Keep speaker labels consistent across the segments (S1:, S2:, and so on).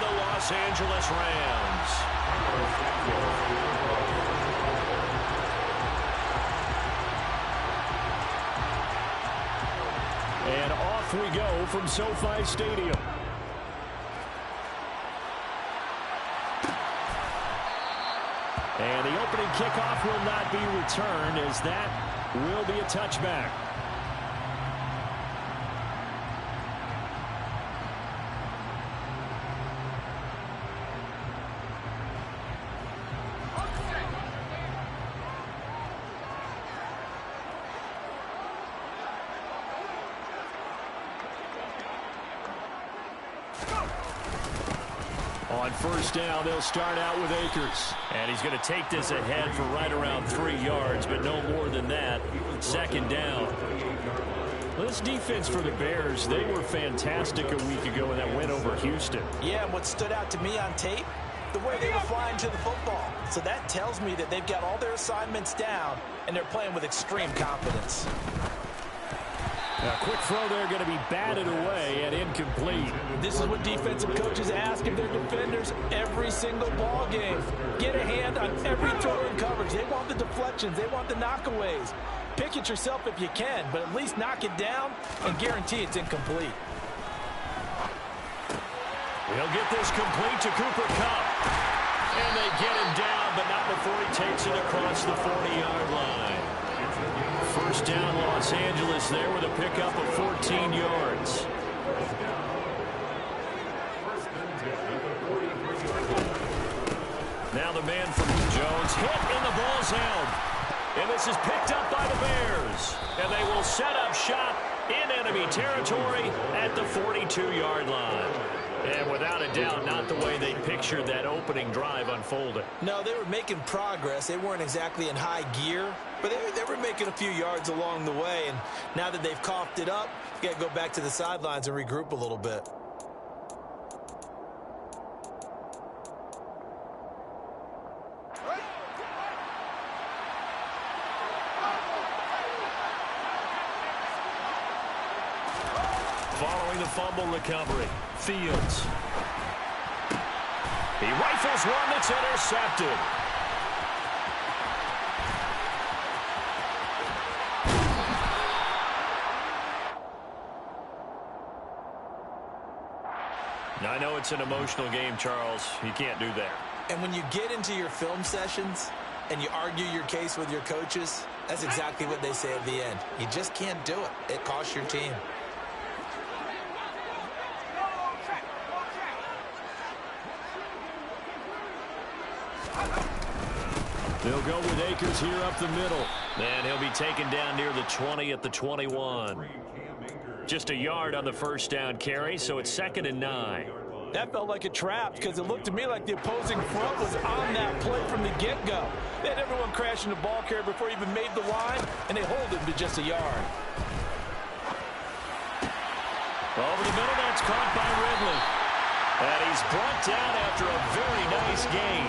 S1: the Los Angeles Rams. And off we go from SoFi Stadium. And the opening kickoff will not be returned, as that will be a touchback. On first down, they'll start out with Akers. And he's going to take this ahead for right around 3 yards, but no more than that. Second down. Well, this defense for the Bears, they were fantastic a week ago in that win over Houston.
S2: Yeah, and what stood out to me on tape, the way they were flying to the football. So that tells me that they've got all their assignments down, and they're playing with extreme confidence.
S1: A quick throw there going to be batted away and incomplete.
S2: This is what defensive coaches ask of their defenders every single ball game. Get a hand on every throw in coverage. They want the deflections. They want the knockaways. Pick it yourself if you can, but at least knock it down and guarantee it's incomplete.
S1: He'll get this complete to Cooper Kupp. And they get him down, but not before he takes it across the 40-yard line. First down, Los Angeles there with a pickup of 14 yards. Now the man from Jones hit and the ball's held. And this is picked up by the Bears. And they will set up shop in enemy territory at the 42-yard line. And without a doubt, not the way they pictured that opening drive unfolded.
S2: No, they were making progress. They weren't exactly in high gear, but they were making a few yards along the way. And now that they've coughed it up, you got to go back to the sidelines and regroup a little bit.
S1: Following the fumble recovery, Fields. He rifles one that's intercepted. Now, I know it's an emotional game, Charles. You can't do that.
S2: And when you get into your film sessions and you argue your case with your coaches, that's exactly what they say at the end. You just can't do it. It costs your team.
S1: They'll go with Akers here up the middle. And he'll be taken down near the 20 at the 21. Just a yard on the first down carry, so it's 2nd and 9.
S2: That felt like a trap because it looked to me like the opposing front was on that play from the get-go. They had everyone crashing the ball carrier before he even made the line, and they hold him to just a yard.
S1: Over the middle, that's caught by Ridley. And he's brought down after a very nice gain.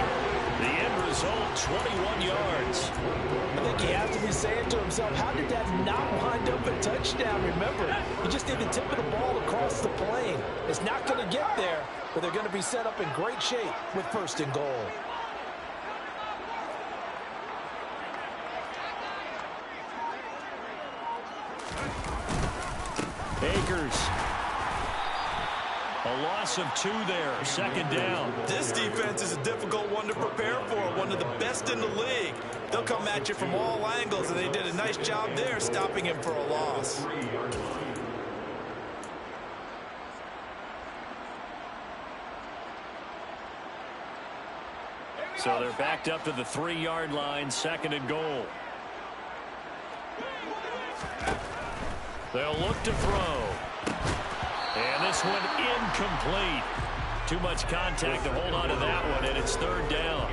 S1: The end result, 21 yards.
S2: I think he has to be saying to himself, how did that not wind up a touchdown? Remember, you just need the tip of the ball across the plane. It's not going to get there, but they're going to be set up in great shape with 1st and goal.
S1: Akers. A loss of 2 there, 2nd down.
S2: This defense is a difficult one to prepare for, one of the best in the league. They'll come at you from all angles, and they did a nice job there stopping him for a loss.
S1: So they're backed up to the 3-yard line, 2nd and goal. They'll look to throw. And this one incomplete. Too much contact to hold on to that one, and it's 3rd down.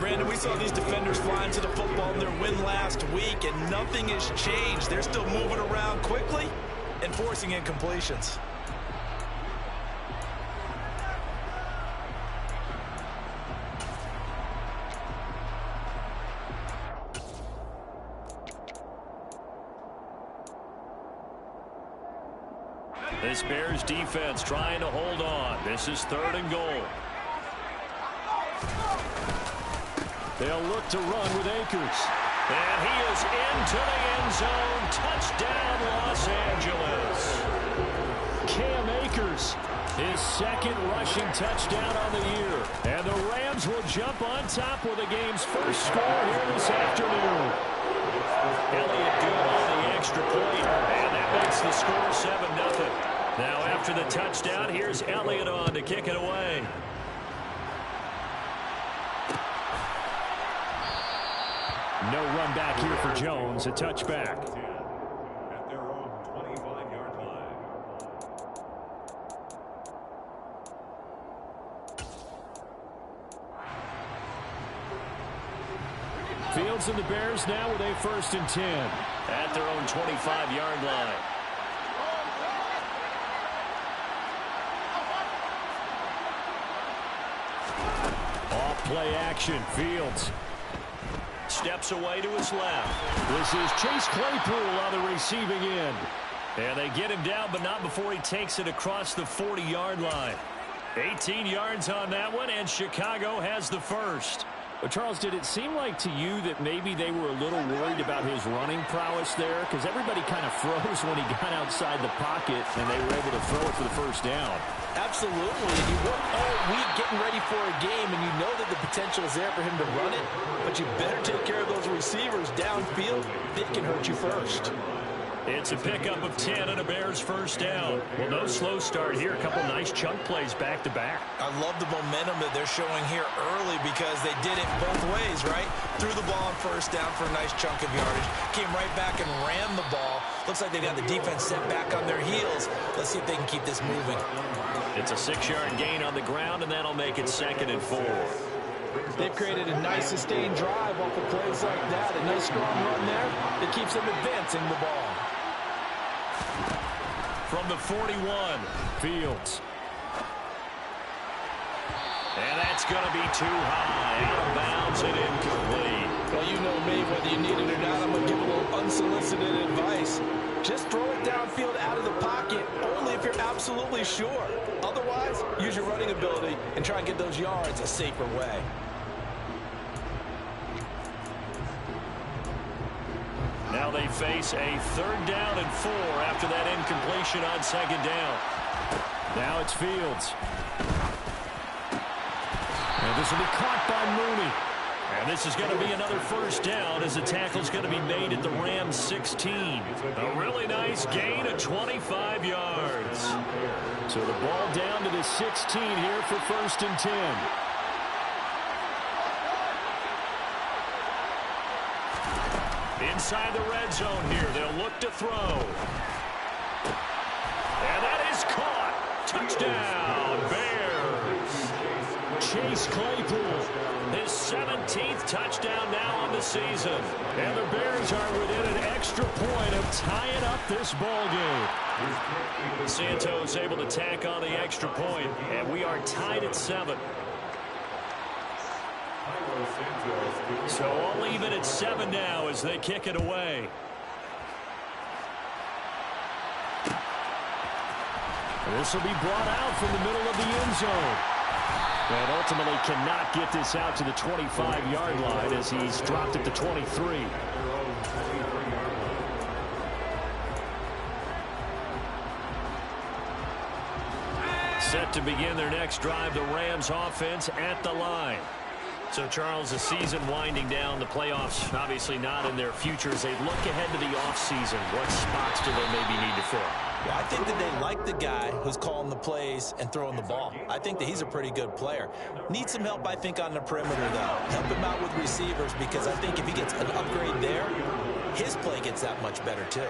S2: Brandon, we saw these defenders flying to the football in their win last week, and nothing has changed. They're still moving around quickly and forcing incompletions.
S1: This Bears defense trying to hold on. This is 3rd and goal.
S3: They'll look to run with Akers.
S1: And he is into the end zone. Touchdown, Los Angeles.
S3: Cam Akers, his 2nd rushing touchdown on the year. And the Rams will jump on top with the game's first score here this afternoon.
S1: Elliott good on the extra point. And that makes the score 7-0. Now after the touchdown, here's Elliott on to kick it away.
S3: No run back here for Jones. A touchback.
S4: At their own 25-yard line.
S3: Fields and the Bears now with a 1st and 10.
S1: At their own 25-yard line.
S3: Off play action. Fields
S1: Steps away to his left.
S3: This is Chase Claypool on the receiving end.
S1: And they get him down, but not before he takes it across the 40-yard line. 18 yards on that one, and Chicago has the first.
S3: But Charles, did it seem like to you that maybe they were a little worried about his running prowess there? Because everybody kind of froze when he got outside the pocket, and they were able to throw it for the first down.
S2: Absolutely. And you work all week getting ready for a game, and you know that the potential is there for him to run it. But you better take care of those receivers downfield. They can hurt you first.
S1: It's a pickup of 10 and a Bears first down. Well, no slow start here. A couple nice chunk plays back-to-back.
S2: I love the momentum that they're showing here early because they did it both ways, right? Threw the ball on first down for a nice chunk of yardage. Came right back and ran the ball. Looks like they got the defense set back on their heels. Let's see if they can keep this moving.
S1: It's a 6-yard gain on the ground, and that'll make it 2nd and 4.
S2: They've created a nice sustained drive off of plays like that. A nice strong run there that keeps them advancing the ball.
S1: From the 41,
S3: Fields.
S1: And that's going to be too high. Out of bounds and incomplete.
S2: Well, you know me, whether you need it or not, I'm going to give a little unsolicited advice. Just throw it downfield out of the pocket, only if you're absolutely sure. Otherwise, use your running ability and try and get those yards a safer way.
S1: Now they face a 3rd down and 4 after that incompletion on 2nd down.
S3: Now it's Fields. And this will be caught by Mooney.
S1: And this is going to be another first down as the tackle's going to be made at the Rams 16. A really nice gain of 25 yards.
S3: So the ball down to the 16 here for 1st and 10.
S1: Inside the red zone here, they'll look to throw. And that is caught. Touchdown, Bears.
S3: Chase Claypool.
S1: His 17th touchdown now on the season.
S3: And the Bears are within an extra point of tying up this ball game.
S1: Santos able to tack on the extra point, and we are tied at 7. So all even at 7 now as they kick it away.
S3: This will be brought out from the middle of the end zone. And ultimately cannot get this out to the 25-yard line as he's dropped at the 23.
S1: Set to begin their next drive, the Rams offense at the line. So, Charles, the season winding down, the playoffs obviously not in their future. As they look ahead to the offseason, what spots do they maybe need to fill?
S2: Well, I think that they like the guy who's calling the plays and throwing the ball. I think that he's a pretty good player. Needs some help, I think, on the perimeter, though. Help him out with receivers because I think if he gets an upgrade there, his play gets that much better, too.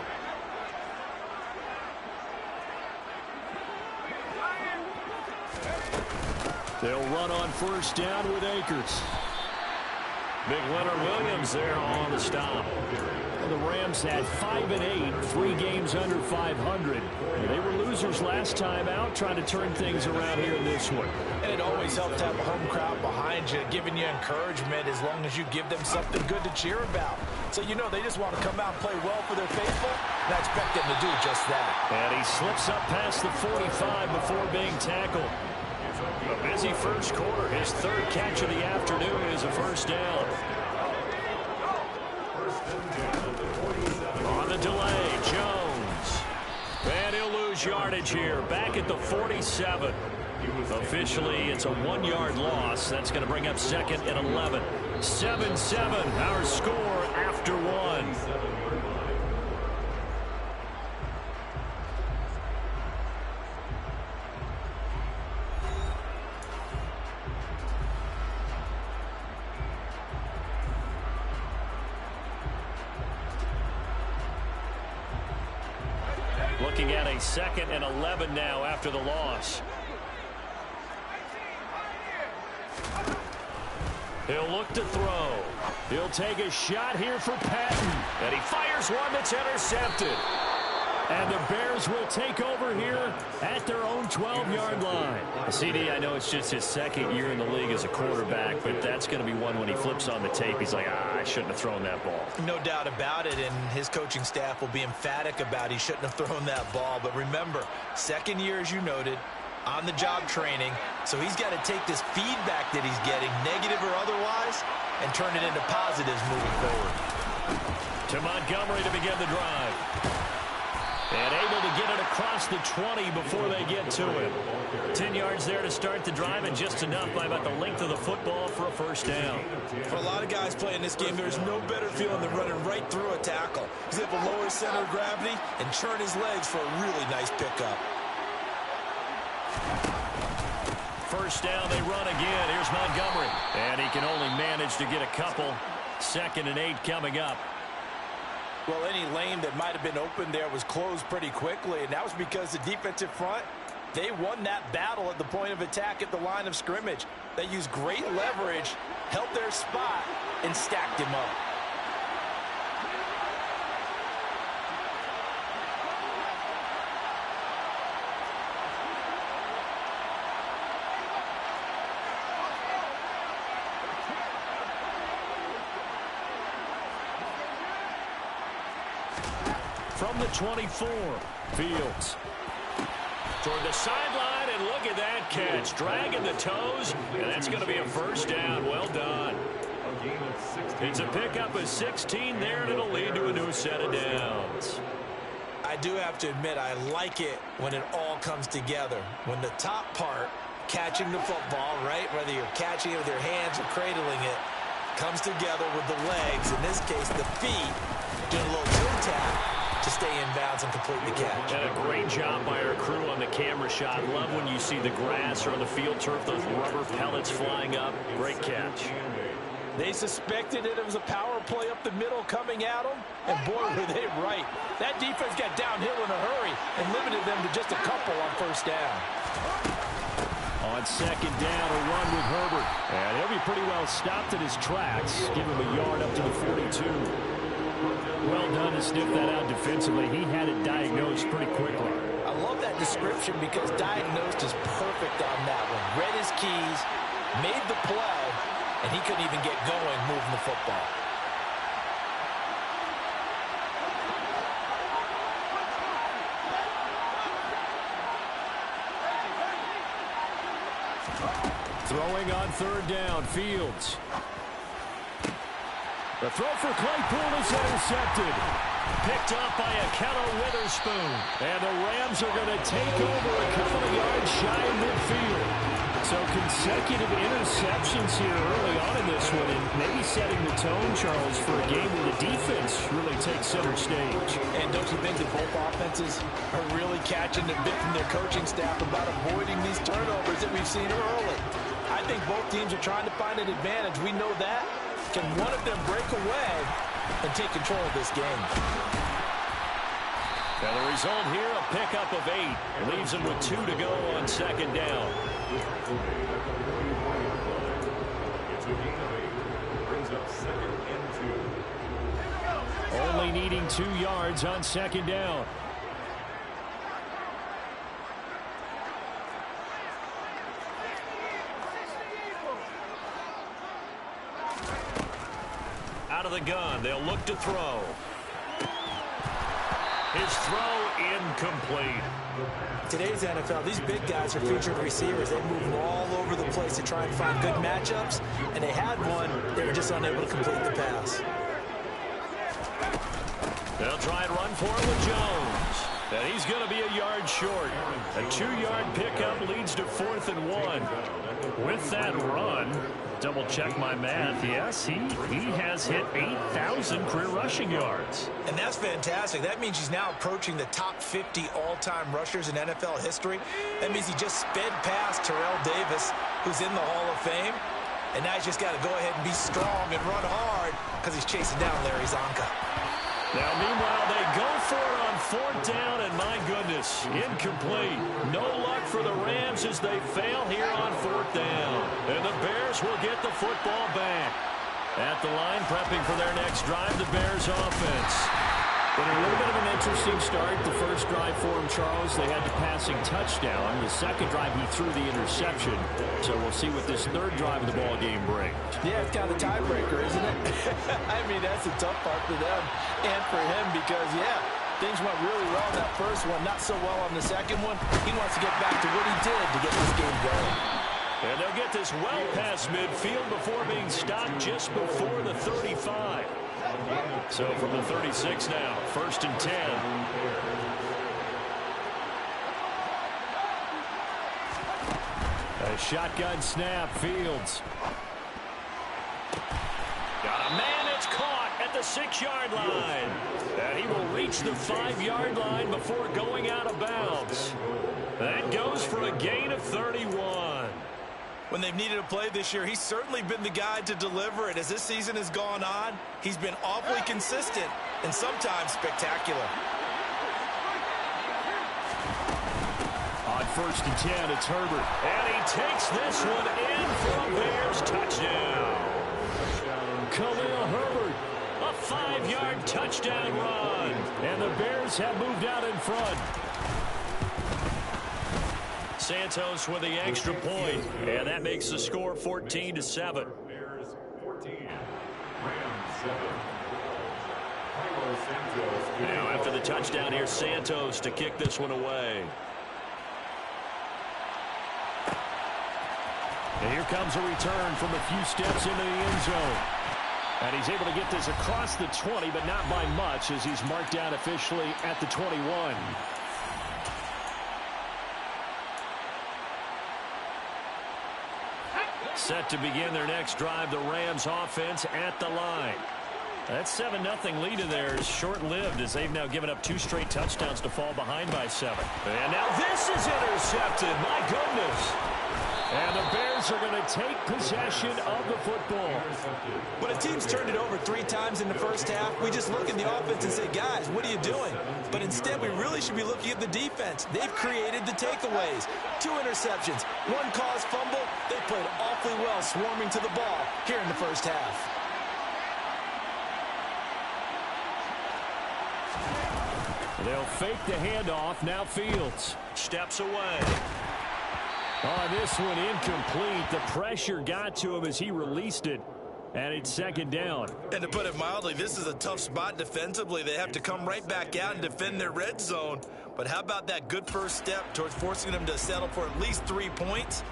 S3: They'll run on first down with Akers.
S1: Big Leonard Williams there on the stop.
S3: Well, the Rams had 5-8, 3 games under 500. They were losers last time out, trying to turn things around here in this one.
S2: And it always helps to have a home crowd behind you, giving you encouragement as long as you give them something good to cheer about. So you know they just want to come out and play well for their faithful, and I expect them to do just that.
S3: And he slips up past the 45 before being tackled. A busy first quarter. His third catch of the afternoon is a first down. On the delay, Jones. And he'll lose yardage here. Back at the 47. Officially, it's a 1-yard loss. That's going to bring up second and 11. 7-7, our score after one. Looking at a second and 11 now after the loss. He'll look to throw. He'll take a shot here for Patton. And he fires one that's intercepted. And the Bears will take over here at their own 12-yard line. CD, I know it's just his second year in the league as a quarterback, but that's going to be one when he flips on the tape. He's like, I shouldn't have thrown that ball.
S2: No doubt about it, and his coaching staff will be emphatic about he shouldn't have thrown that ball. But remember, second year, as you noted, on-the-job training, so he's got to take this feedback that he's getting, negative or otherwise, and turn it into positives moving forward.
S3: To Montgomery to begin the drive. And able to get it across the 20 before they get to him. 10 yards there to start the drive, and just enough by about the length of the football for a first down.
S2: For a lot of guys playing this game, there's no better feeling than running right through a tackle. He's able to lower his center of gravity and churn his legs for a really nice pickup.
S3: First down, they run again. Here's Montgomery. And he can only manage to get a couple. 2nd and 8 coming up.
S2: Well, any lane that might have been open there was closed pretty quickly, and that was because the defensive front, they won that battle at the point of attack at the line of scrimmage. They used great leverage, held their spot, and stacked him up.
S3: From the 24, Fields. Toward the sideline, and look at that catch. Dragging the toes, and that's going to be a first down. Well done. It's a pickup of 16 there, and it'll lead to a new set of downs.
S2: I do have to admit, I like it when it all comes together. When the top part, catching the football, right, whether you're catching it with your hands or cradling it, comes together with the legs, in this case the feet, doing a little toe tap to stay in bounds and complete the catch.
S3: And a great job by our crew on the camera shot. Love when you see the grass or on the field turf, those rubber pellets flying up. Great catch.
S2: They suspected it was a power play up the middle coming at them, and boy, were they right. That defense got downhill in a hurry and limited them to just a couple on first down.
S3: On second down, a run with Herbert. And he'll be pretty well stopped in his tracks. Give him a yard up to the 42. Well done to sniff that out defensively. He had it diagnosed pretty quickly.
S2: I love that description because diagnosed is perfect on that one. Read his keys, made the play, and he couldn't even get going moving the football.
S3: Throwing on third down, Fields. The throw for Claypool is intercepted. Picked up by Ahkello Witherspoon. And the Rams are going to take over a couple of yards shy of midfield. So consecutive interceptions here early on in this one, and maybe setting the tone, Charles, for a game where the defense really takes center stage.
S2: And don't you think that both offenses are really catching the bit from their coaching staff about avoiding these turnovers that we've seen early? I think both teams are trying to find an advantage. We know that. Can one of them break away and take control of this game?
S3: And the result here, a pickup of 8. Leaves them with 2 to go on second down. Only needing 2 yards on second down. Out
S1: out of the gun. They'll look to throw. His throw incomplete.
S2: Today's NFL, these big guys are featured receivers. They move all over the place to try and find good matchups, and they had one. They were just unable to complete the pass.
S1: They'll try and run for it with Jones. And he's going to be a yard short. A 2-yard pickup leads to 4th and 1. With that run, double check my math. Yes, he has hit 8,000 career rushing yards.
S2: And that's fantastic. That means he's now approaching the top 50 all-time rushers in NFL history. That means he just sped past Terrell Davis, who's in the Hall of Fame. And now he's just got to go ahead and be strong and run hard because he's chasing down Larry Zonka.
S1: Now, meanwhile, they go for it on 4th down, and my goodness, incomplete. No luck for the Rams as they fail here on 4th down. And the Bears will get the football back. At the line, prepping for their next drive, the Bears offense.
S3: But a little bit of an interesting start. The first drive for him, Charles, they had the passing touchdown. The second drive, he threw the interception. So we'll see what this third drive of the ball game brings.
S2: Yeah, it's kind of a tiebreaker, isn't it? I mean, that's the tough part for them and for him because, yeah, things went really well in that first one, not so well on the second one. He wants to get back to what he did to get this game going.
S1: And they'll get this well past midfield before being stopped just before the 35. So from the 36 now, 1st and 10. A shotgun snap, Fields. Got a man, it's caught at the 6-yard line. And he will reach the 5-yard line before going out of bounds. That goes for a gain of 31.
S2: When they've needed a play this year, he's certainly been the guy to deliver it. As this season has gone on, he's been awfully consistent and sometimes spectacular.
S1: On 1st and 10, it's Herbert. And he takes this one in for a Bears touchdown. Khalil Herbert, a 5-yard touchdown run. And the Bears have moved out in front. Santos with the extra point, and that makes the score 14-7.
S4: Bears 14, Rams 7.
S1: Now after the touchdown here, Santos to kick this one away. And here comes a return from a few steps into the end zone. And he's able to get this across the 20, but not by much as he's marked down officially at the 21. Set to begin their next drive, the Rams offense at the line. That 7-0 lead of theirs is short-lived as they've now given up 2 straight touchdowns to fall behind by 7. And now this is intercepted. My goodness. And the Bears are going to take possession of the football.
S2: When a team's turned it over 3 times in the first half, we just look at the offense and say, guys, what are you doing? But instead, we really should be looking at the defense. They've created the takeaways. 2 interceptions, 1 caused fumble. They played awfully well swarming to the ball here in the first half.
S1: They'll fake the handoff. Now Fields steps away. On this one, incomplete. The pressure got to him as he released it. And it's 2nd down.
S2: And to put it mildly, this is a tough spot defensively. They have to come right back out and defend their red zone. But how about that good first step towards forcing them to settle for at least 3 points?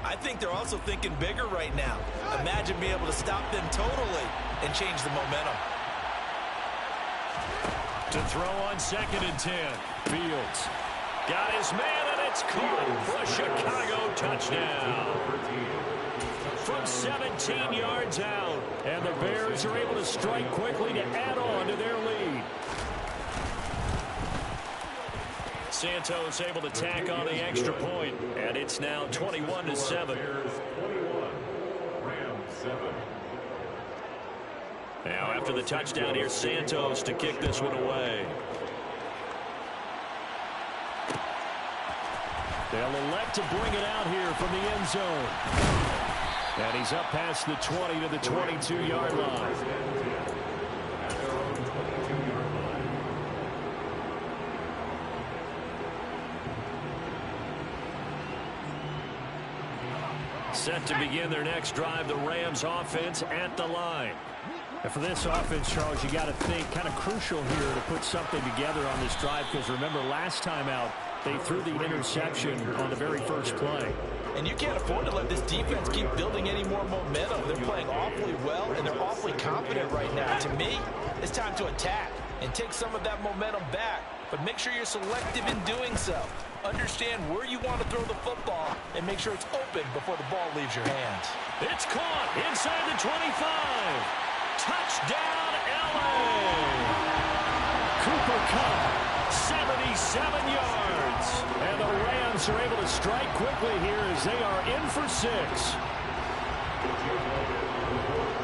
S2: I think they're also thinking bigger right now. Imagine being able to stop them totally and change the momentum.
S1: To throw on 2nd and 10. Fields got his man, and it's caught for a Chicago touchdown. From 17 yards out. And the Bears are able to strike quickly to add on to their lead. Santos able to tack on the extra point, and it's now 21-7.
S4: Bears 21, Rams 7.
S1: Now after the touchdown here, Santos to kick this one away. They'll elect to bring it out here from the end zone. And he's up past the 20 to the 22-yard line. Set to begin their next drive, the Rams offense at the line.
S3: And for this offense, Charles, you got to think kind of crucial here to put something together on this drive, because remember last time out, they threw the interception on the very first play.
S2: And you can't afford to let this defense keep building any more momentum. They're playing awfully well, and they're awfully confident right now. To me, it's time to attack and take some of that momentum back. But make sure you're selective in doing so. Understand where you want to throw the football and make sure it's open before the ball leaves your hands.
S1: It's caught inside the 25. Touchdown, LA!
S3: Cooper Kupp,
S1: 77 yards.
S3: and the Rams are able to strike quickly here as they are in for 6.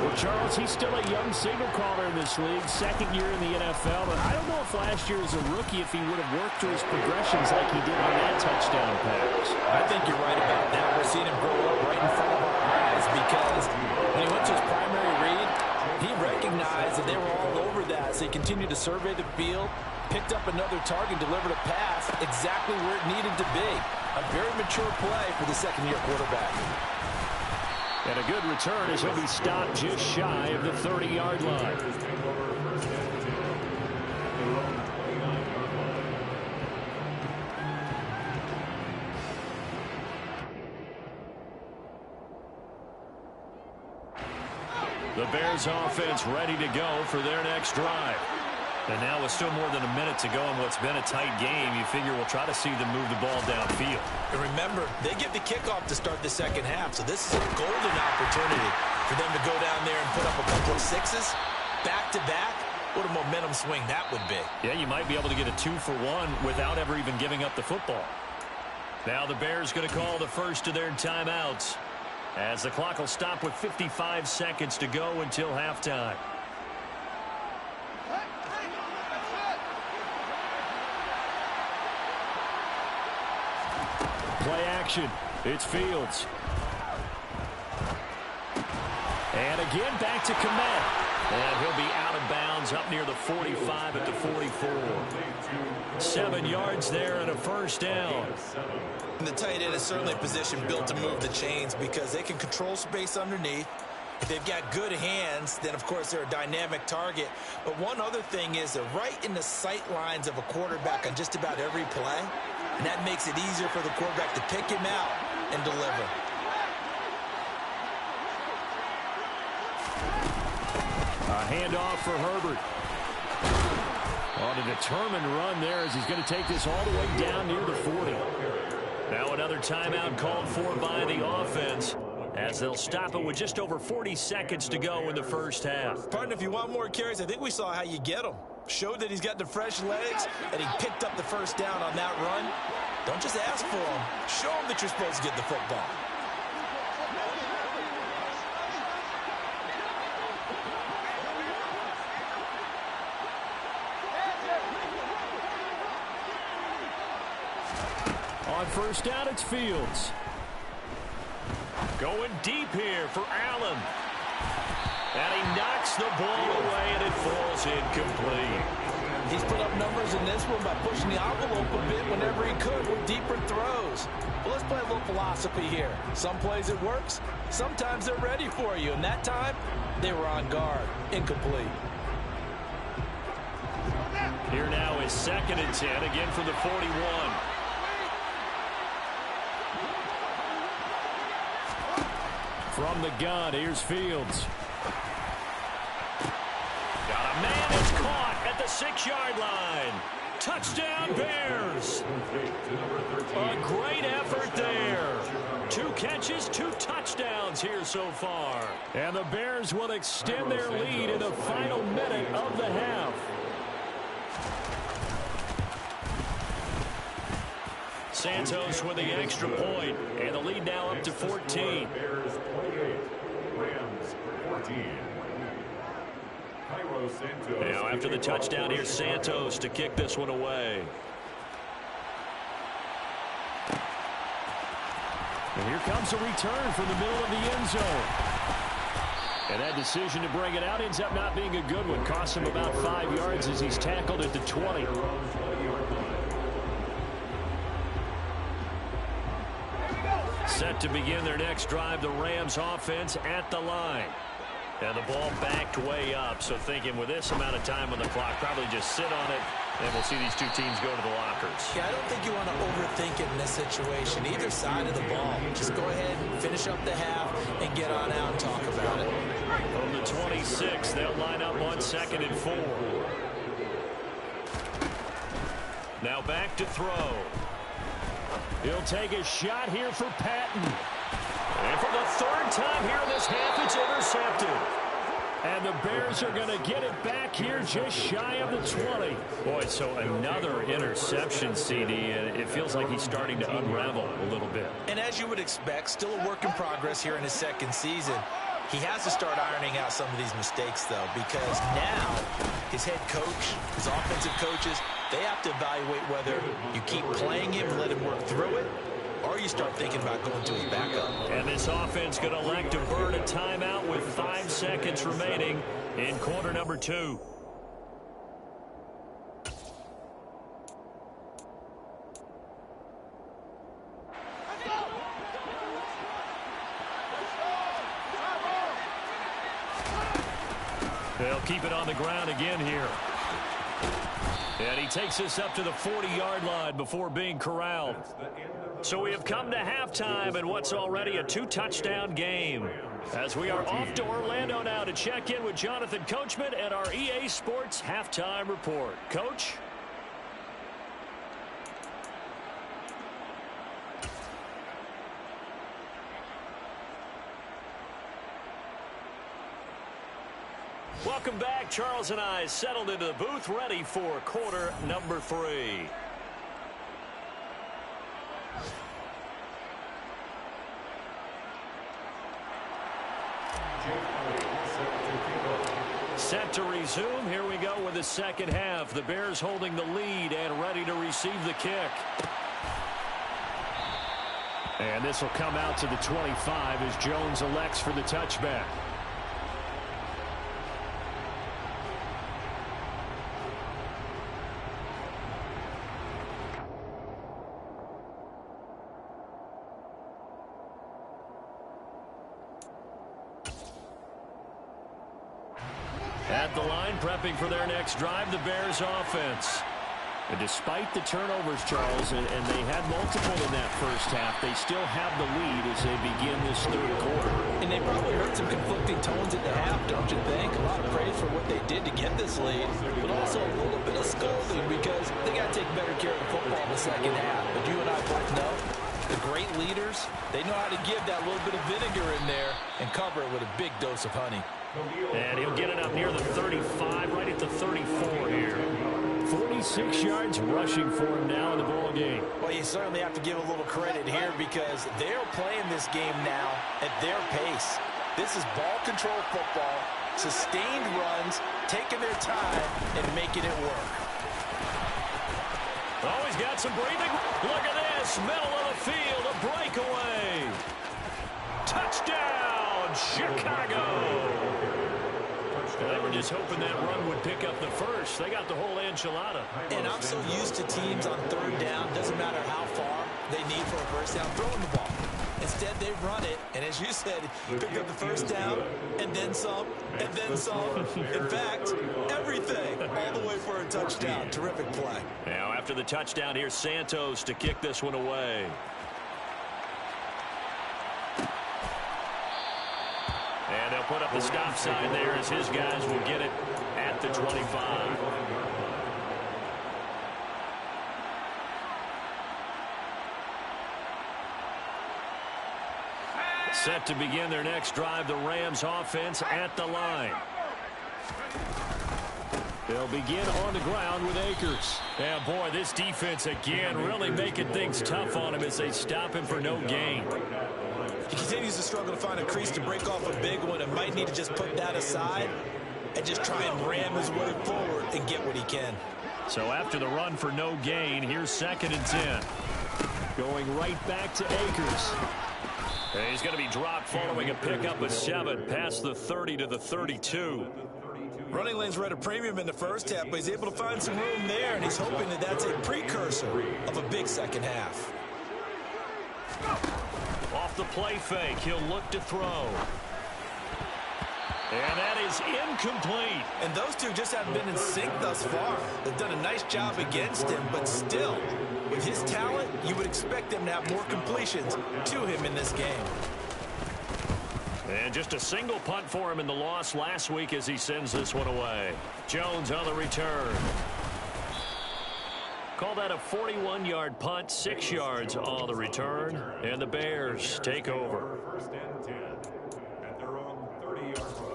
S3: Well, Charles, he's still a young signal caller in this league, second year in the NFL, but I don't know if last year as a rookie if he would have worked through his progressions like he did on that touchdown pass.
S2: I think you're right about that. We're seeing him grow up right in front of our eyes, because when he went to his primary read, he recognized that they were all over that, so he continued to survey the field, picked up another target, delivered a pass exactly where it needed to be. A very mature play for the second-year quarterback.
S3: And a good return as he'll be stopped just shy of the 30-yard line.
S1: The Bears offense ready to go for their next drive. And now with still more than a minute to go in what's been a tight game, you figure we'll try to see them move the ball downfield.
S2: And remember, they get the kickoff to start the second half, so this is a golden opportunity for them to go down there and put up a couple of sixes back-to-back. What a momentum swing that would be.
S1: Yeah, you might be able to get a 2-for-1 without ever even giving up the football. Now the Bears going to call the first of their timeouts, as the clock will stop with 55 seconds to go until halftime.
S3: Play action. It's Fields. And again, back to Kmet.
S1: And he'll be out of bounds up near the 45 at the 44. 7 yards there and a first down.
S2: And the tight end is certainly a position built to move the chains, because they can control space underneath. If they've got good hands, then, of course, they're a dynamic target. But one other thing is they're right in the sight lines of a quarterback on just about every play. And that makes it easier for the quarterback to pick him out and deliver.
S3: A handoff for Herbert. On a determined run there as he's going to take this all the way down near the 40.
S1: Now another timeout called for by the offense, as they'll stop it with just over 40 seconds to go in the first half.
S2: Partner, if you want more carries, I think we saw how you get him. Showed that he's got the fresh legs, and he picked up the first down on that run. Don't just ask for him. Show him that you're supposed to get the football.
S3: On first down, it's Fields.
S1: Going deep here for Allen. And he knocks the ball away, and it falls incomplete.
S2: He's put up numbers in this one by pushing the envelope a bit whenever he could with deeper throws. Well, let's play a little philosophy here. Some plays it works. Sometimes they're ready for you. And that time, they were on guard. Incomplete.
S1: Here now is 2nd and 10, again from the 41.
S3: From the gun, here's Fields.
S1: Got a man that's caught at the 6-yard line. Touchdown, Bears. A great effort there. 2 catches, 2 touchdowns here so far.
S3: And the Bears will extend their lead in the final minute of the half.
S1: Santos with the extra point, and the lead now up to 14.
S4: Bears 28, Rams 14.
S1: Now after the touchdown, here's Santos to kick this one away.
S3: And here comes a return from the middle of the end zone. And that decision to bring it out ends up not being a good one. Costs him about 5 yards as he's tackled at the 20.
S1: Set to begin their next drive, the Rams offense at the line. And the ball backed way up, so thinking with this amount of time on the clock, probably just sit on it, and we'll see these two teams go to the lockers.
S2: Yeah, I don't think you want to overthink it in this situation. Either side of the ball. Just go ahead and finish up the half and get on out and talk about it.
S1: From the 26, they'll line up on 2nd and 4. Now back to throw. He'll take a shot here for Patton. And for the 3rd time here in this half, it's intercepted. And the Bears are going to get it back here just shy of the 20. Boy, so another interception, CD, and it feels like he's starting to unravel a little bit.
S2: And as you would expect, still a work in progress here in his 2nd season. He has to start ironing out some of these mistakes, though, because now his head coach, his offensive coaches, they have to evaluate whether you keep playing him and let him work through it, or you start thinking about going to his backup.
S1: And this offense going to elect to burn a timeout with 5 seconds remaining in quarter number 2. They'll keep it on the ground again here. And he takes us up to the 40-yard line before being corralled. So we have come to halftime in what's already a 2-touchdown game. As we are off to Orlando now to check in with Jonathan Coachman and our EA Sports Halftime Report. Coach? Welcome back. Charles and I settled into the booth, ready for quarter number 3. Set to resume. Here we go with the second half. The Bears holding the lead and ready to receive the kick. And this will come out to the 25 as Jones elects for the touchback. At the line, prepping for their next drive, the Bears offense. And despite the turnovers, Charles, and they had multiple in that first half, they still have the lead as they begin this 3rd quarter.
S2: And they probably heard some conflicting tones at the half, don't you think? A lot of praise for what they did to get this lead, but also a little bit of scolding because they got to take better care of the football in the second half. But you and I both know the great leaders, they know how to give that little bit of vinegar in there and cover it with a big dose of honey.
S1: And he'll get it up near the 35, right at the 34 here. 46 yards rushing for him now in the ball game.
S2: Well, you certainly have to give a little credit here because they're playing this game now at their pace. This is ball control football, sustained runs, taking their time, and making it work.
S1: Oh, he's got some breathing. Look at this, middle of the field, a breakaway. Touchdown, Chicago. They were just hoping that run would pick up the first. They got the whole enchilada.
S2: And I'm so used to teams on 3rd down, doesn't matter how far they need for a first down, throwing the ball. Instead, they run it, and as you said, picked up the first down, and then some, and then some. In fact, everything, all the way for a touchdown. Terrific play.
S1: Now, after the touchdown, here's Santos to kick this one away. And they'll put up the stop sign there as his guys will get it at the 25. Set to begin their next drive, the Rams offense at the line. They'll begin on the ground with Akers. And boy, this defense again really making things tough on him as they stop him for no gain.
S2: He continues to struggle to find a crease to break off a big one and might need to just put that aside and just try and ram his way forward and get what he can.
S1: So after the run for no gain, here's 2nd and 10. Going right back to Akers. And he's going to be dropped following a pickup of 7 past the 30 to the 32.
S2: Running lanes were at a premium in the first half, but he's able to find some room there, and he's hoping that that's a precursor of a big second half.
S1: Off the play fake, he'll look to throw. And that is incomplete.
S2: And those two just haven't been in sync thus far. They've done a nice job against him, but still, with his talent, you would expect them to have more completions to him in this game.
S1: And just a single punt for him in the loss last week as he sends this one away. Jones on the return. Call that a 41-yard punt, 6 yards on the return, and the Bears take over.
S4: First and 10 at their own 30-yard line.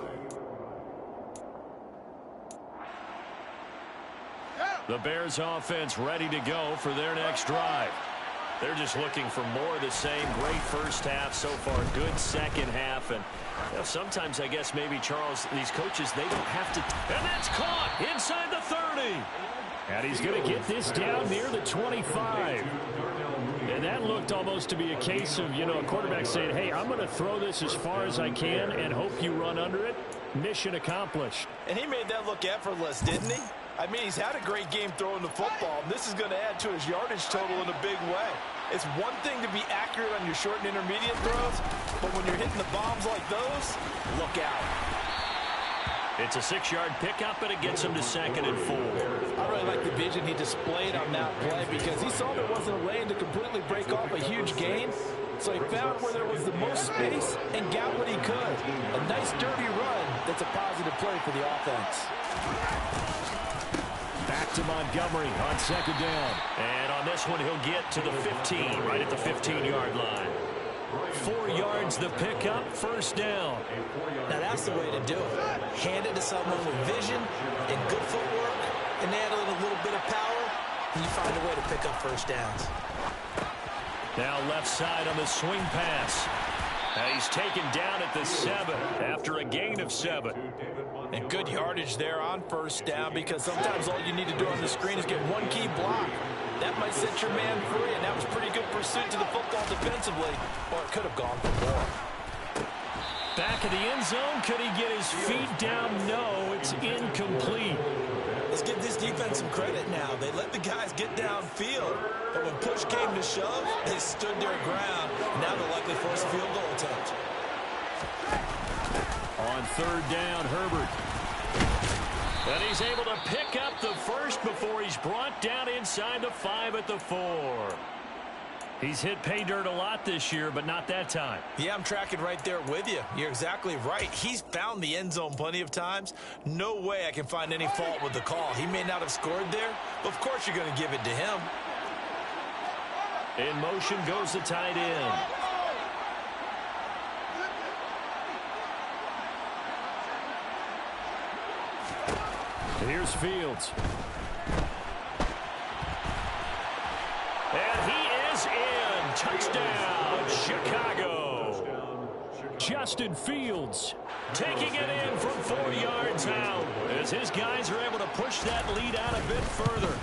S1: The Bears offense ready to go for their next drive. They're just looking for more of the same. Great first half so far. Good second half. And you know, sometimes I guess maybe, Charles, these coaches, they don't have to. And that's caught inside the 30.
S3: And he's going to get this down near the 25. And that looked almost to be a case of, you know, a quarterback saying, hey, I'm going to throw this as far as I can and hope you run under it. Mission accomplished.
S2: And he made that look effortless, didn't he? I mean, he's had a great game throwing the football, and this is going to add to his yardage total in a big way. It's one thing to be accurate on your short and intermediate throws, but when you're hitting the bombs like those, look out.
S1: It's a 6-yard pickup, and it gets him to 2nd and 4.
S2: I really like the vision he displayed on that play because he saw there wasn't a lane to completely break off a huge gain. So he found where there was the most space and got what he could. A nice, dirty run that's a positive play for the offense.
S3: Back to Montgomery on 2nd down.
S1: And on this one, he'll get to the 15, right at the 15-yard line. 4 yards the pickup, 1st down.
S2: Now that's the way to do it. Hand it to someone with vision and good footwork and add a little bit of power, and you find a way to pick up 1st downs.
S1: Now left side on the swing pass. And he's taken down at the 7 after a gain of 7.
S2: And good yardage there on 1st down because sometimes all you need to do on the screen is get one key block. That might set your man free, and that was pretty good pursuit to the football defensively, or it could have gone for more.
S1: Back of the end zone. Could he get his feet down? No, it's incomplete.
S2: Let's give this defense some credit now. They let the guys get downfield, but when push came to shove, they stood their ground. Now they'll likely force a field goal attempt.
S3: On 3rd down, Herbert.
S1: And he's able to pick up the first before he's brought down inside the 5 at the 4. He's hit pay dirt a lot this year, but not that time.
S2: Yeah, I'm tracking right there with you. You're exactly right. He's found the end zone plenty of times. No way I can find any fault with the call. He may not have scored there, but of course you're going to give it to him.
S1: In motion goes the tight end.
S3: Here's Fields.
S1: And he is in. Touchdown, Chicago.
S3: Justin Fields.
S1: Taking it in from 4 yards out as his guys are able to push that lead out a bit further.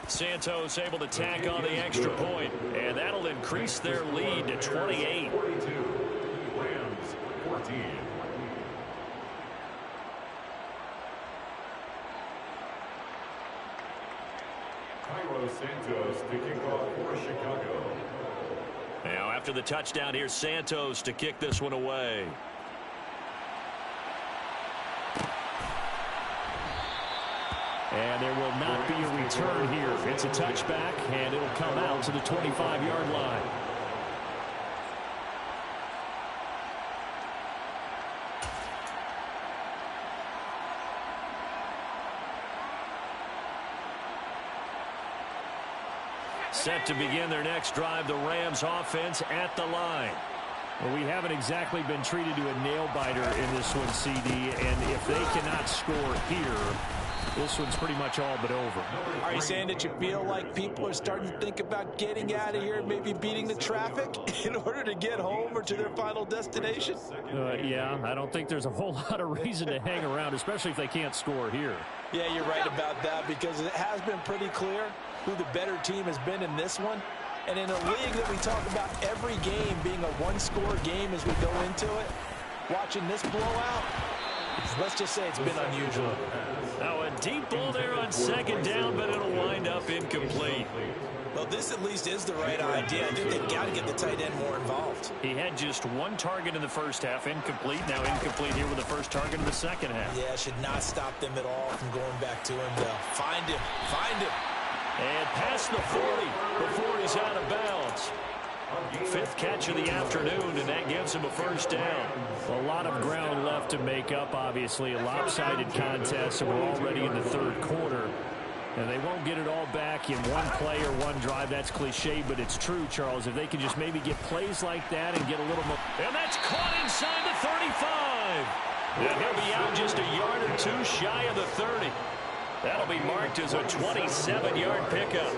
S1: Santos able to tack on the extra point, and that'll increase their lead to 28.
S4: 42, Rams 14. Cairo Santos to kick off for Chicago.
S1: Now after the touchdown, here's Santos to kick this one away.
S3: And there will not be a return here. It's a touchback, and it'll come out to the 25-yard line.
S1: Set to begin their next drive, the Rams offense at the line.
S3: Well, we haven't exactly been treated to a nail-biter in this one, CD, and if they cannot score here, this one's pretty much all but over.
S2: Are you saying that you feel like people are starting to think about getting out of here, maybe beating the traffic in order to get home or to their final destination?
S3: Yeah, I don't think there's a whole lot of reason to hang around, especially if they can't score here.
S2: Yeah, you're right about that because it has been pretty clear who the better team has been in this one. And in a league that we talk about every game being a one-score game as we go into it, watching this blowout, let's just say it's been unusual.
S1: Now a deep ball there on 2nd down, but it'll wind up incomplete.
S2: Well, this at least is the right idea. I think they've got to get the tight end more involved.
S3: He had just one target in the first half, incomplete. Now incomplete here with the first target in the second half.
S2: Yeah, should not stop them at all from going back to him. Find him. Find him.
S1: And past the 40 before he's out of bounds. Fifth catch of the afternoon, and that gives him a first down.
S3: A lot of ground left to make up, obviously. A lopsided contest, and we're already in the third quarter. And they won't get it all back in one play or one drive. That's cliche, but it's true, Charles. If they can just maybe get plays like that and get a little more.
S1: And that's caught inside the 35. And he'll be out just a yard or two shy of the 30. That'll be marked as a 27-yard pickup.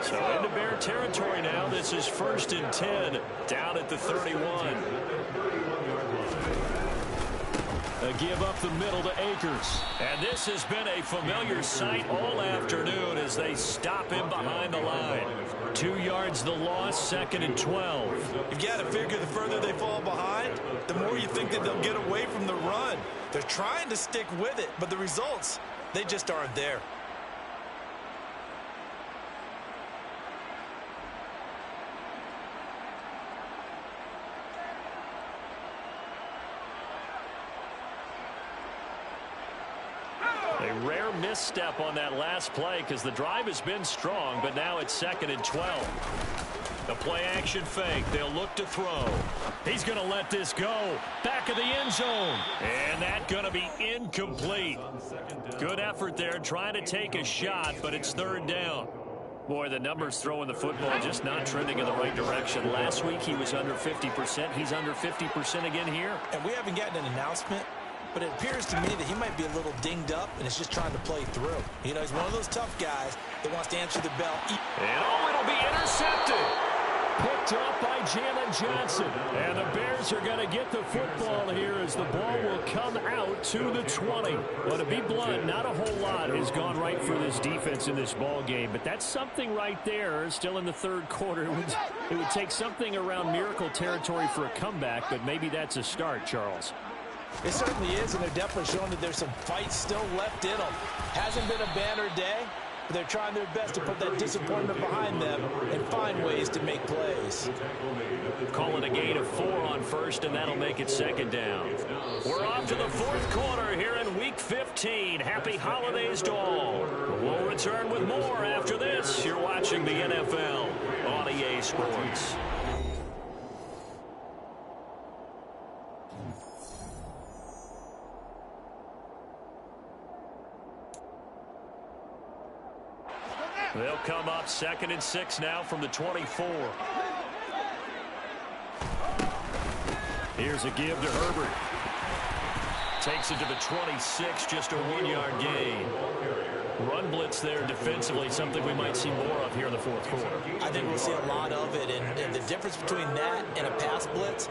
S1: So into Bear territory now. This is 1st and 10 down at the 31. A give up the middle to Akers. And this has been a familiar sight all afternoon as they stop him behind the line. 2 yards the loss, 2nd and 12.
S2: You've got to figure the further they fall behind, the more you think that they'll get away from the run. They're trying to stick with it, but the results, they just aren't there.
S1: A rare misstep on that last play because the drive has been strong, but now it's 2nd and 12. The play action fake. They'll look to throw. He's going to let this go. Back of the end zone. And that's going to be incomplete. Good effort there trying to take a shot, but it's 3rd down. Boy, the numbers throwing the football just not trending in the right direction. Last week he was under 50%. He's under 50% again here.
S2: And we haven't gotten an announcement, but it appears to me that he might be a little dinged up and is just trying to play through. You know, he's one of those tough guys that wants to answer the bell.
S1: And it'll be intercepted.
S3: Picked up by Jalen Johnson. And the Bears are going to get the football here as the ball will come out to the 20. Well, to be blunt, not a whole lot has gone right for this defense in this ball game. But that's something right there. Still in the third quarter. It would take something around miracle territory for a comeback, but maybe that's a start, Charles.
S2: It certainly is, and they're definitely showing that there's some fight still left in them. Hasn't been a banner day, but they're trying their best to put that disappointment behind them and find ways to make plays.
S1: Call it a gain of 4 on first, and that'll make it 2nd down. We're off to the 4th quarter here in Week 15. Happy holidays to all. We'll return with more after this. You're watching the NFL on EA Sports. They'll come up 2nd and 6 now from the 24.
S3: Here's a give to Herbert.
S1: Takes it to the 26, just a 1-yard gain. Run blitz there defensively, something we might see more of here in the 4th quarter.
S2: I think we'll see a lot of it, and the difference between that and a pass blitz,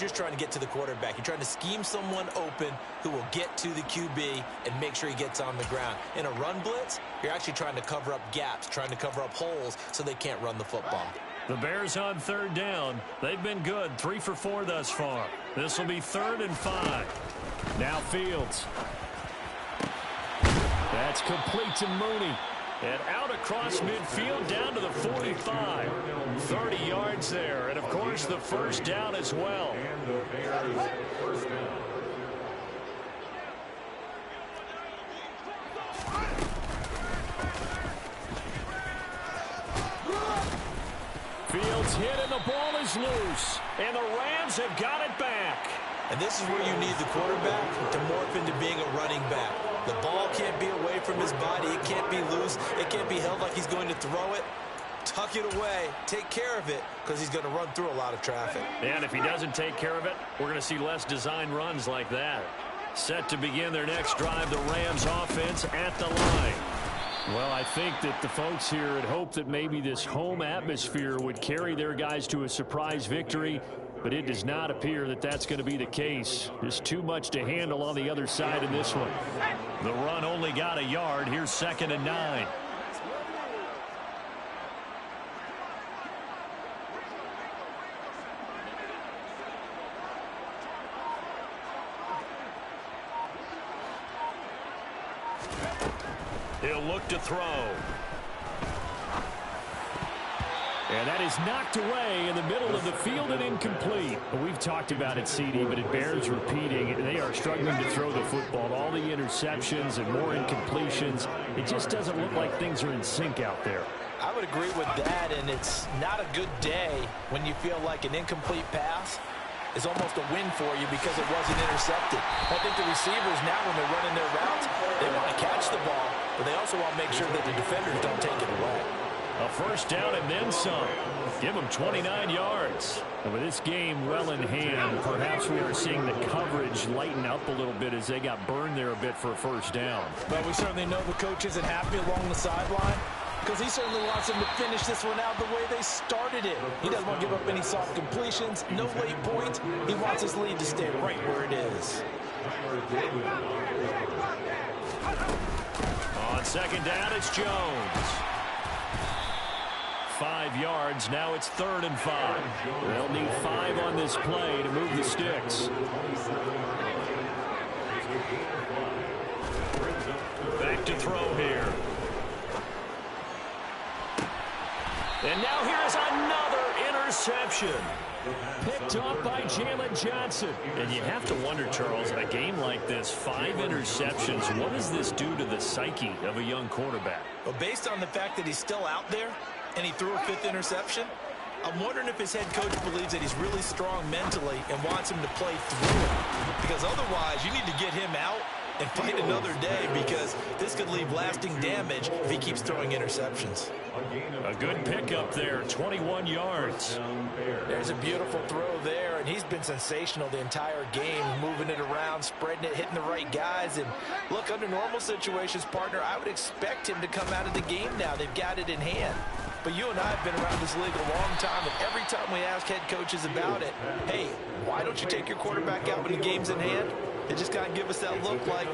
S2: you're trying to get to the quarterback. You're trying to scheme someone open who will get to the QB and make sure he gets on the ground. In a run blitz, you're actually trying to cover up gaps, trying to cover up holes so they can't run the football.
S1: The Bears on 3rd down. They've been good, 3 for 4 thus far. This will be 3rd and 5.
S3: Now Fields. That's complete to Mooney.
S1: And out across midfield down to the 45. 30 yards there. And, of course, the first down as well.
S3: Fields hit and the ball is loose.
S1: And the Rams have got it back.
S2: And this is where you need the quarterback to morph into being a running back. The ball can't be away from his body. It can't be loose. It can't be held like he's going to throw it. Tuck it away. Take care of it because he's going to run through a lot of traffic.
S1: And if he doesn't take care of it, we're going to see less design runs like that. Set to begin their next drive, the Rams offense at the line.
S3: Well, I think that the folks here had hoped that maybe this home atmosphere would carry their guys to a surprise victory, but it does not appear that that's going to be the case. There's too much to handle on the other side in this one.
S1: The run only got a yard. Here's 2nd and 9. He'll look to throw.
S3: And that is knocked away in the middle of the field and incomplete. We've talked about it, CD, but it bears repeating. They are struggling to throw the football. All the interceptions and more incompletions. It just doesn't look like things are in sync out there.
S2: I would agree with that, and it's not a good day when you feel like an incomplete pass is almost a win for you because it wasn't intercepted. I think the receivers now, when they're running their routes, they want to catch the ball, but they also want to make sure that the defenders don't take it away.
S3: A first down and then some. Give them 29 yards. And with this game well in hand, perhaps we are seeing the coverage lighten up a little bit as they got burned there a bit for a first down.
S2: But we certainly know the coach isn't happy along the sideline, because he certainly wants them to finish this one out the way they started it. He doesn't want to give up any soft completions, no late points. He wants his lead to stay right where it is.
S1: On second down, it's Jones. 5 yards. Now it's 3rd and 5. They'll need 5 on this play to move the sticks. Back to throw here. And now here's another interception. Picked off by Jalen Johnson. And you have to wonder, Charles, in a game like this, 5 interceptions, what does this do to the psyche of a young quarterback?
S2: Well, based on the fact that he's still out there and he threw a 5th interception, I'm wondering if his head coach believes that he's really strong mentally and wants him to play through it. Because otherwise, you need to get him out and fight another day, because this could leave lasting damage if he keeps throwing interceptions.
S1: A good pickup there, 21 yards.
S2: There's a beautiful throw there, and he's been sensational the entire game, moving it around, spreading it, hitting the right guys. And look, under normal situations, partner, I would expect him to come out of the game now. They've got it in hand. But you and I have been around this league a long time, and every time we ask head coaches about it, hey, why don't you take your quarterback out when the game's in hand? They just kind of give us that look like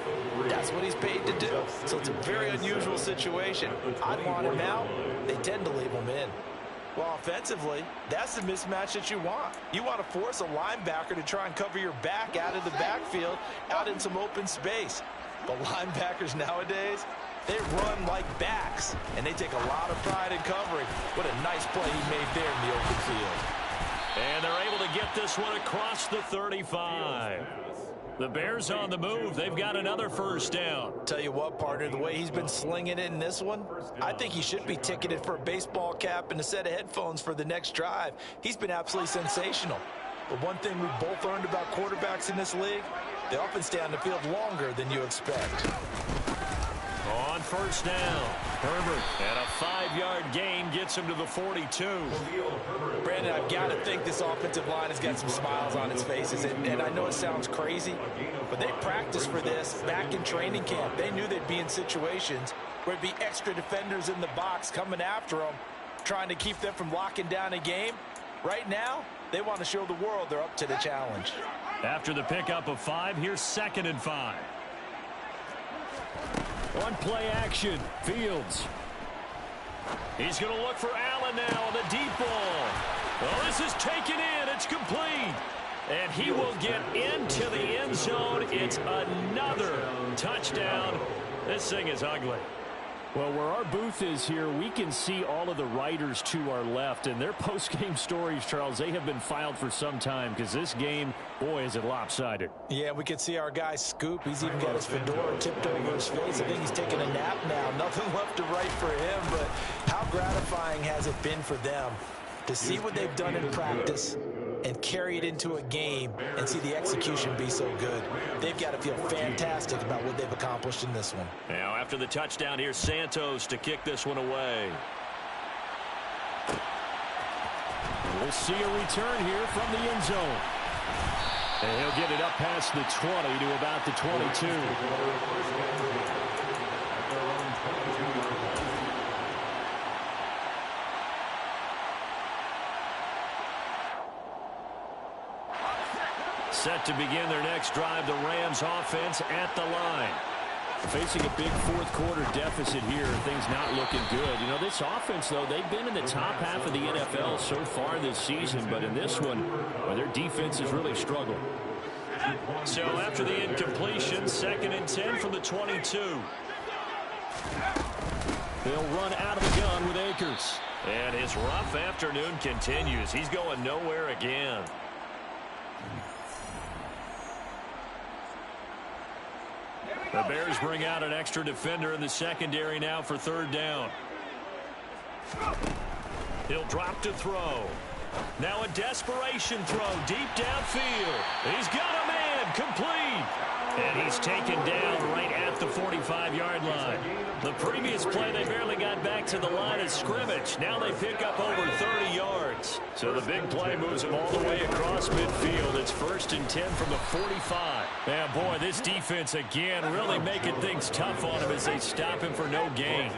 S2: that's what he's paid to do. So it's a very unusual situation. I'd want him out. They tend to leave him in. Well, offensively, that's the mismatch that you want. You want to force a linebacker to try and cover your back out of the backfield, out in some open space. But linebackers nowadays, they run like backs, and they take a lot of pride in covering. What a nice play he made there in the open field.
S1: And they're able to get this one across the 35. The Bears on the move. They've got another first down.
S2: Tell you what, partner, the way he's been slinging it in this one, I think he should be ticketed for a baseball cap and a set of headphones for the next drive. He's been absolutely sensational. But one thing we've both learned about quarterbacks in this league, they often stay on the field longer than you expect.
S1: On first down, Herbert, and a 5-yard gain gets him to the 42.
S2: Brandon, I've got to think this offensive line has got some smiles on its faces, and I know it sounds crazy, but they practiced for this back in training camp. They knew they'd be in situations where it'd be extra defenders in the box coming after them, trying to keep them from locking down a game. Right now, they want to show the world they're up to the challenge.
S1: After the pickup of 5, here's 2nd and 5. One play action, Fields. He's going to look for Allen now on the deep ball. Oh, this is taken in. It's complete. And he will get into the end zone. It's another touchdown. This thing is ugly.
S3: Well, where our booth is here, we can see all of the writers to our left, and their post-game stories, Charles, they have been filed for some time, because this game, boy, is it lopsided.
S2: Yeah, we can see our guy Scoop. He's even got his fedora tipped over his face. I think he's taking a nap now. Nothing left to write for him, but how gratifying has it been for them to see what they've done in practice and carry it into a game and see the execution be so good. They've got to feel fantastic about what they've accomplished in this one.
S1: Now, after the touchdown, here's Santos to kick this one away.
S3: We'll see a return here from the end zone. And he'll get it up past the 20 to about the 22.
S1: Set to begin their next drive, the Rams offense at the line.
S3: Facing a big fourth quarter deficit here, things not looking good. You know, this offense, though, they've been in the top half of the NFL so far this season, but in this one, well, their defense has really struggled.
S1: So after the incompletion, 2nd and 10 from the 22.
S3: They'll run out of the gun with Akers.
S1: And his rough afternoon continues. He's going nowhere again. The Bears bring out an extra defender in the secondary now for third down. He'll drop to throw. Now a desperation throw deep downfield. He's got a man, complete. And he's taken down right at the 45-yard line. The previous play, they barely got back to the line of scrimmage. Now they pick up over 30 yards. So the big play moves them all the way across midfield. It's 1st and 10 from the 45. And boy, this defense again really making things tough on him as they stop him for no gain.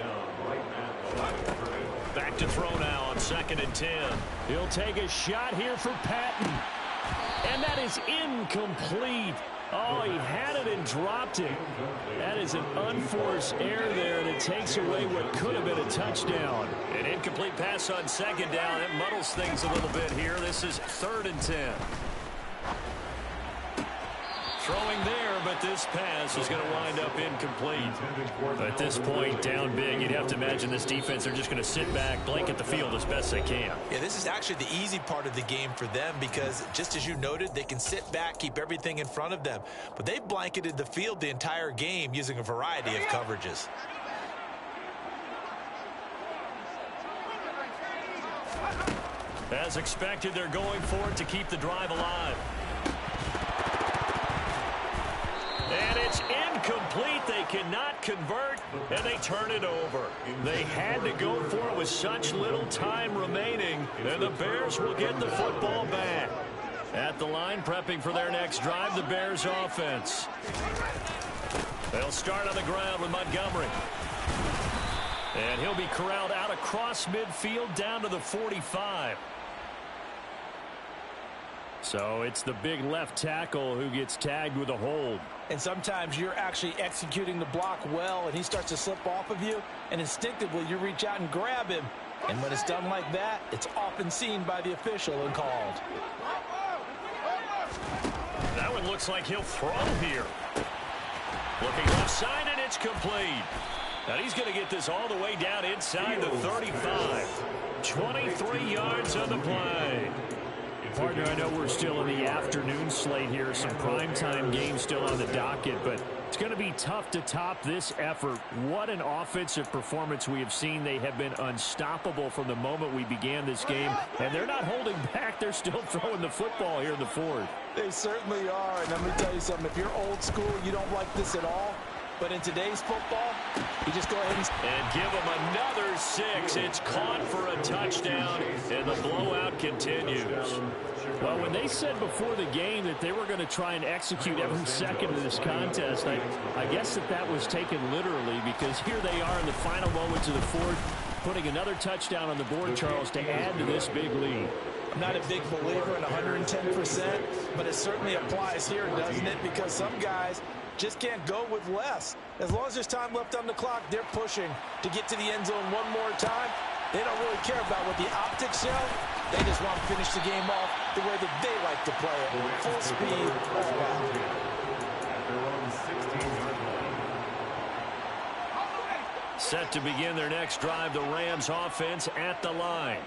S1: Back to throw now on 2nd and 10.
S3: He'll take a shot here for Patton. And that is incomplete. Oh, he had it and dropped it. That is an unforced error there, and it takes away what could have been a touchdown.
S1: An incomplete pass on 2nd down. It muddles things a little bit here. This is 3rd and 10. Throwing there, but this pass is going to wind up incomplete. At this point, down big, you'd have to imagine this defense, they're just going to sit back, blanket the field as best they can.
S2: Yeah, this is actually the easy part of the game for them because, just as you noted, they can sit back, keep everything in front of them. But they've blanketed the field the entire game using a variety of coverages.
S1: As expected, they're going for it to keep the drive alive. And it's incomplete. They cannot convert, and they turn it over. They had to go for it with such little time remaining, and the Bears will get the football back. At the line, prepping for their next drive, the Bears offense. They'll start on the ground with Montgomery. And he'll be corralled out across midfield down to the 45.
S3: So it's the big left tackle who gets tagged with a hold.
S2: And sometimes you're actually executing the block well, and he starts to slip off of you, and instinctively you reach out and grab him. And when it's done like that, it's often seen by the official and called.
S1: That one looks like he'll throw here. Looking left side, and it's complete. Now he's going to get this all the way down inside the 35. 23 yards on the play.
S3: Partner, I know we're still in the afternoon slate here. Some primetime games still on the docket, but it's going to be tough to top this effort. What an offensive performance we have seen. They have been unstoppable from the moment we began this game, and they're not holding back. They're still throwing the football here in the fourth.
S2: They certainly are, and let me tell you something. If you're old school, you don't like this at all. But in today's football, you just go ahead
S1: and give them another 6. It's caught for a touchdown, and the blowout continues.
S3: Well, when they said before the game that they were going to try and execute every second of this contest, I guess that was taken literally, because here they are in the final moments of the fourth, putting another touchdown on the board, Charles, to add to this big lead.
S2: I'm not a big believer in 110%, but it certainly applies here, doesn't it? Because some guys just can't go with less. As long as there's time left on the clock, they're pushing to get to the end zone one more time. They don't really care about what the optics show. They just want to finish the game off the way that they like to play it. Full speed, all out.
S1: Set to begin their next drive, the Rams offense at the line.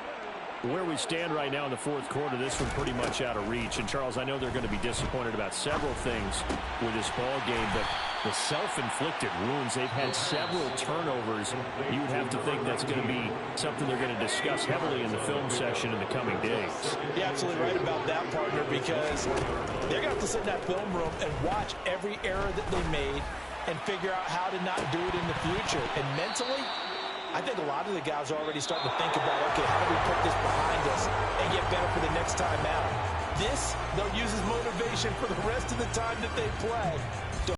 S3: Where we stand right now in the fourth quarter, this one pretty much out of reach. And, Charles, I know they're going to be disappointed about several things with this ball game, but the self-inflicted wounds, they've had several turnovers. You would have to think that's going to be something they're going to discuss heavily in the film session in the coming days.
S2: You're absolutely right about that, partner, because they're going to have to sit in that film room and watch every error that they made and figure out how to not do it in the future. And mentally, I think a lot of the guys are already starting to think about, okay, how do we put this behind us and get better for the next time out? This, they'll use as motivation for the rest of the time that they play.